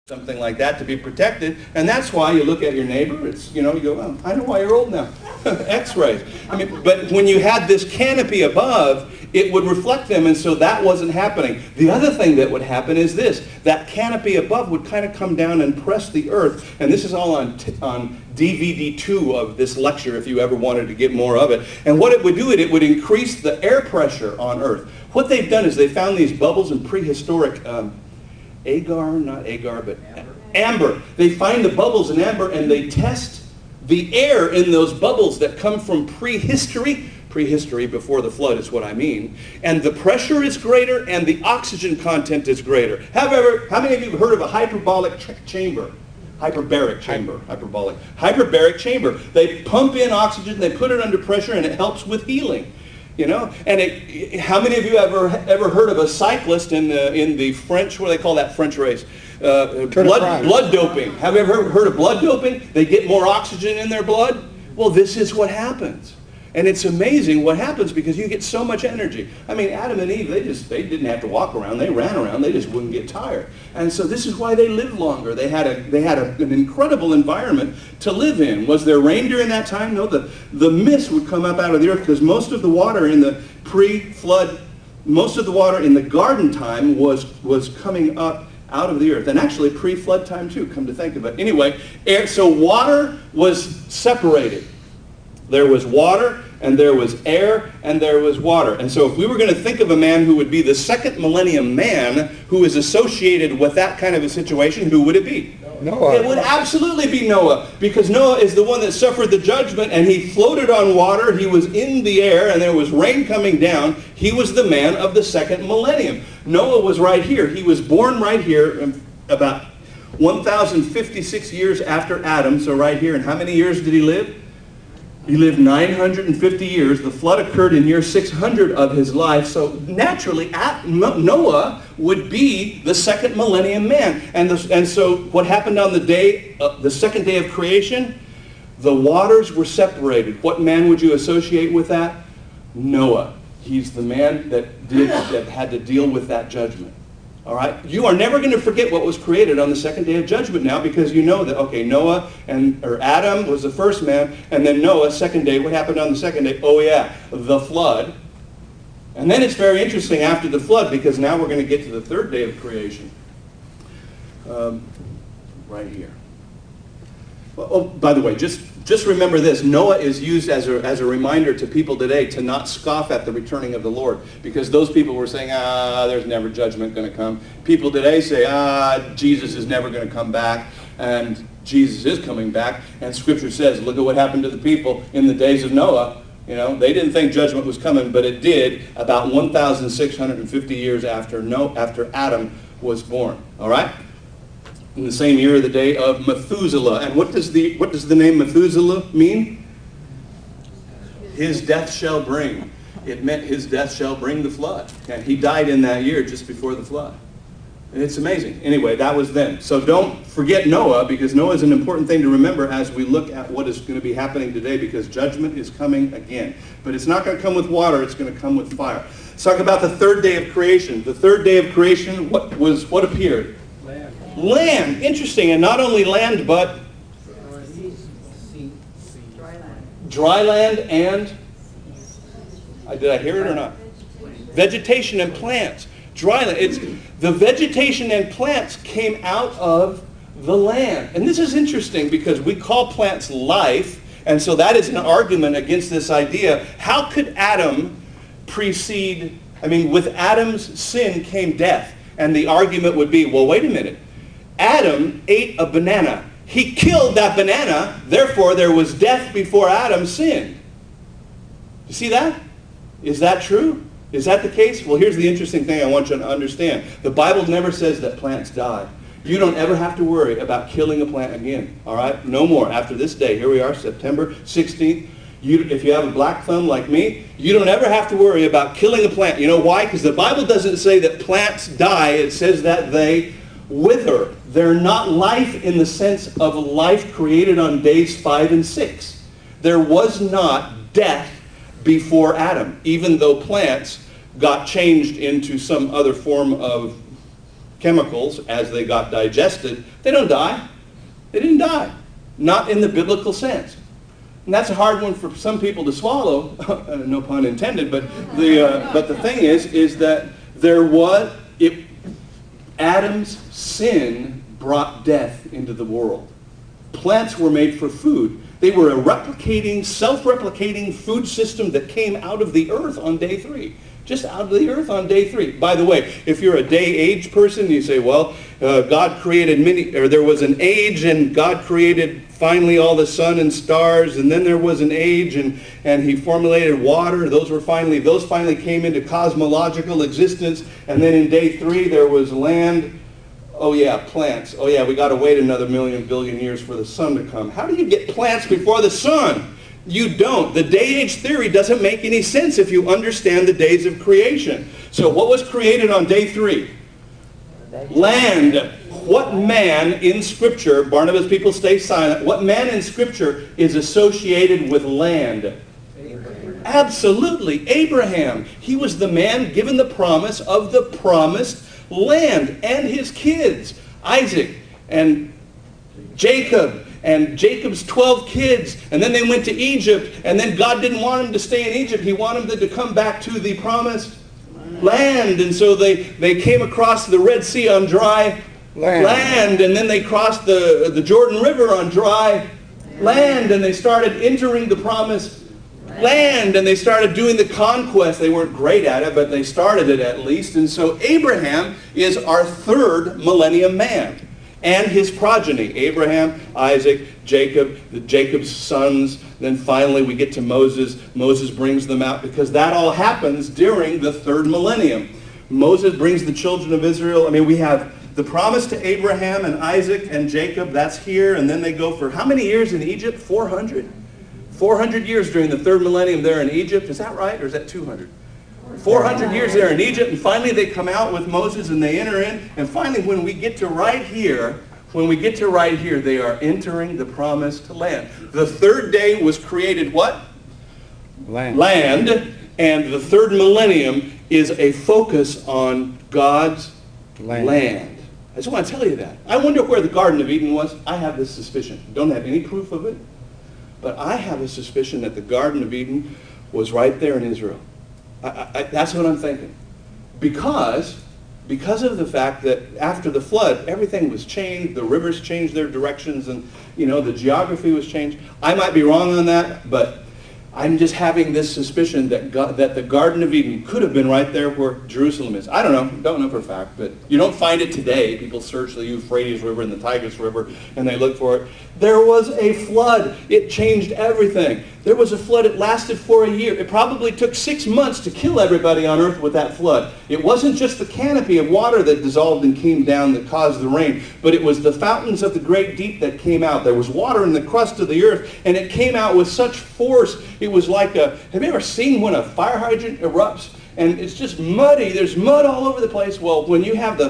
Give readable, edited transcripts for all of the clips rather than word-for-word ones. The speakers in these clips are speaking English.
something like that to be protected, and that's why you look at your neighbor, you go, oh, I know why you're old now. X-rays. I mean, but when you had this canopy above, it would reflect them, and so that wasn't happening. The other thing that would happen is this, that canopy above would kind of come down and press the earth, and this is all on DVD 2 of this lecture if you ever wanted to get more of it. And what it would do, it would increase the air pressure on earth. What they've done is they found these bubbles in prehistoric amber. They find the bubbles in amber and they test the air in those bubbles that come from prehistory before the flood is what I mean, and the pressure is greater and the oxygen content is greater. However, how many of you have heard of a hyperbaric chamber? Hyperbaric chamber. They pump in oxygen, they put it under pressure, and it helps with healing. You know, and how many of you ever heard of a cyclist in the French, what do they call that French race? Blood doping. Have you ever heard of blood doping? They get more oxygen in their blood. Well, this is what happens. And it's amazing what happens because you get so much energy. I mean, Adam and Eve, they didn't have to walk around. They ran around. They just wouldn't get tired. And so this is why they lived longer. They had an incredible environment to live in. Was there rain during that time? No, the mist would come up out of the earth because most of the water in the pre-flood, most of the water in the garden time was coming up out of the earth. And actually pre-flood time too, come to think of it. Anyway, so water was separated. There was water, and there was air, and there was water. And so if we were going to think of a man who would be the second millennium man who is associated with that kind of a situation, who would it be? Noah. It would absolutely be Noah, because Noah is the one that suffered the judgment, and he floated on water, he was in the air, and there was rain coming down. He was the man of the second millennium. Noah was right here. He was born right here about 1,056 years after Adam, so right here. And how many years did he live? He lived 950 years. The flood occurred in year 600 of his life. So naturally, Noah would be the second millennium man. And so what happened on the second day of creation? The waters were separated. What man would you associate with that? Noah. He's the man that had to deal with that judgment. All right? You are never going to forget what was created on the second day of judgment now, because you know that, okay, Noah or Adam was the first man, and then Noah, second day. What happened on the second day? Oh yeah, the flood. And then it's very interesting after the flood, because now we're going to get to the third day of creation. Right here. Well, oh, by the way, just remember this. Noah is used as a reminder to people today to not scoff at the returning of the Lord, because those people were saying, there's never judgment going to come. People today say, Jesus is never going to come back, and Jesus is coming back. And Scripture says, look at what happened to the people in the days of Noah. You know, they didn't think judgment was coming, but it did about 1,650 years after Adam was born. All right? In the same year, the day of Methuselah. And what does the name Methuselah mean? His death shall bring. It meant his death shall bring the flood. And he died in that year just before the flood. And it's amazing. Anyway, that was then. So don't forget Noah, because Noah is an important thing to remember as we look at what is going to be happening today, because judgment is coming again. But it's not going to come with water, it's going to come with fire. Let's talk about the third day of creation. The third day of creation, what appeared? Land. Interesting. And not only land, but dry land and, did I hear it or not? Vegetation and plants. Dry land. The vegetation and plants came out of the land. And this is interesting because we call plants life, and so that is an argument against this idea. How could Adam precede, with Adam's sin came death. And the argument would be, well, wait a minute. Adam ate a banana. He killed that banana, therefore there was death before Adam sinned. You see that? Is that true? Is that the case? Well, here's the interesting thing I want you to understand. The Bible never says that plants die. You don't ever have to worry about killing a plant again. All right? No more. After this day, here we are, September 16th. If you have a black thumb like me, you don't ever have to worry about killing a plant. You know why? Because the Bible doesn't say that plants die. It says that they wither. They're not life in the sense of life created on days 5 and 6. There was not death before Adam, even though plants got changed into some other form of chemicals as they got digested, they don't die. They didn't die. Not in the biblical sense. And that's a hard one for some people to swallow, no pun intended, but the thing is that Adam's sin brought death into the world. Plants were made for food. They were a replicating, self-replicating food system that came out of the earth on day 3. Just out of the earth on day 3. By the way, if you're a day-age person, you say, well, God created there was an age and God created finally all the sun and stars, and then there was an age and he formulated water. Those finally came into cosmological existence, and then in day 3 there was land. Oh yeah, plants. Oh yeah, we got to wait another billion years for the sun to come. How do you get plants before the sun? You don't. The day-age theory doesn't make any sense if you understand the days of creation. So what was created on day 3? Land. What man in Scripture, Barnabas people stay silent, what man in Scripture is associated with land? Abraham. Absolutely, Abraham. He was the man given the promise of the promised land, and his kids, Isaac and Jacob, and Jacob's 12 kids, and then they went to Egypt, and then God didn't want them to stay in Egypt. He wanted them to come back to the promised land, and so they came across the Red Sea on dry land, and then they crossed the Jordan River on dry land, and they started entering the promised land, and they started doing the conquest. They weren't great at it, but they started it at least. And so Abraham is our 3rd millennium man, and his progeny, Abraham, Isaac, Jacob, Jacob's sons. Then finally we get to Moses. Moses brings them out, because that all happens during the 3rd millennium. Moses brings the children of Israel. I mean, we have the promise to Abraham and Isaac and Jacob. That's here, and then they go for how many years in Egypt? 400? 400 years during the 3rd millennium there in Egypt. Is that right, or is that 200? 400 years there in Egypt, and finally they come out with Moses and they enter in, and finally when we get to right here, they are entering the promised land. The 3rd day was created what? Land. And the 3rd millennium is a focus on God's land. I just want to tell you that. I wonder where the Garden of Eden was. I have this suspicion. Don't have any proof of it, but I have a suspicion that the Garden of Eden was right there in Israel. That's what I'm thinking. Because of the fact that after the flood, everything was changed, the rivers changed their directions, and the geography was changed. I might be wrong on that, but I'm just having this suspicion that that the Garden of Eden could have been right there where Jerusalem is. I don't know for a fact, but you don't find it today. People search the Euphrates River and the Tigris River, and they look for it. There was a flood. It changed everything. There was a flood. It lasted for a year. It probably took 6 months to kill everybody on earth with that flood. It wasn't just the canopy of water that dissolved and came down that caused the rain, but it was the fountains of the great deep that came out. There was water in the crust of the earth, and it came out with such force. It was like have you ever seen when a fire hydrant erupts and it's just muddy? There's mud all over the place. Well, when you have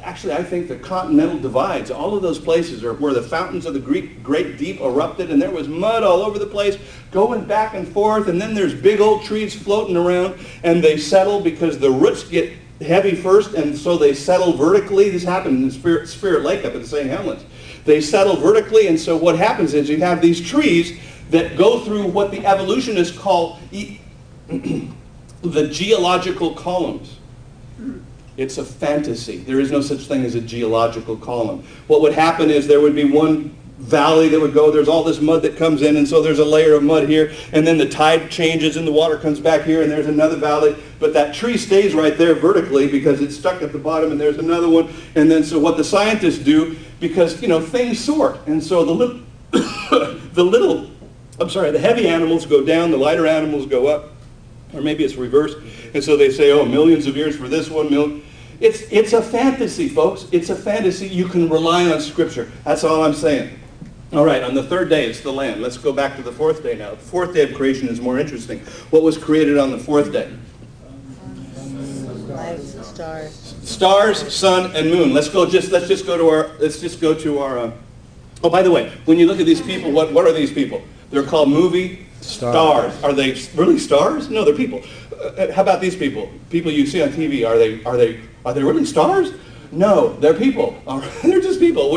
actually I think the continental divides, all of those places are where the fountains of the great deep erupted, and there was mud all over the place going back and forth, and then there's big old trees floating around, and they settle because the roots get heavy first, and so they settle vertically. This happened in Spirit Lake up in St. Helens. They settle vertically, and so what happens is you have these trees that go through what the evolutionists call the geological columns. It's a fantasy. There is no such thing as a geological column. What would happen is there would be one valley that would go, there's all this mud that comes in, and so there's a layer of mud here, and then the tide changes and the water comes back here, and there's another valley, but that tree stays right there vertically because it's stuck at the bottom, and there's another one. And then so what the scientists do, because things sort, and so the heavy animals go down, the lighter animals go up, or maybe it's reversed. And so they say, oh, millions of years for this one. It's a fantasy, folks. It's a fantasy. You can rely on Scripture. That's all I'm saying. All right, on the 3rd day, it's the land. Let's go back to the 4th day now. The 4th day of creation is more interesting. What was created on the 4th day? Stars, sun, and moon. Let's just go to our. Oh, by the way, when you look at these people, what are these people? They're called movie stars. Are they really stars? No, they're people. How about these people? People you see on TV, are they really stars? No, they're people. All right? They're just people.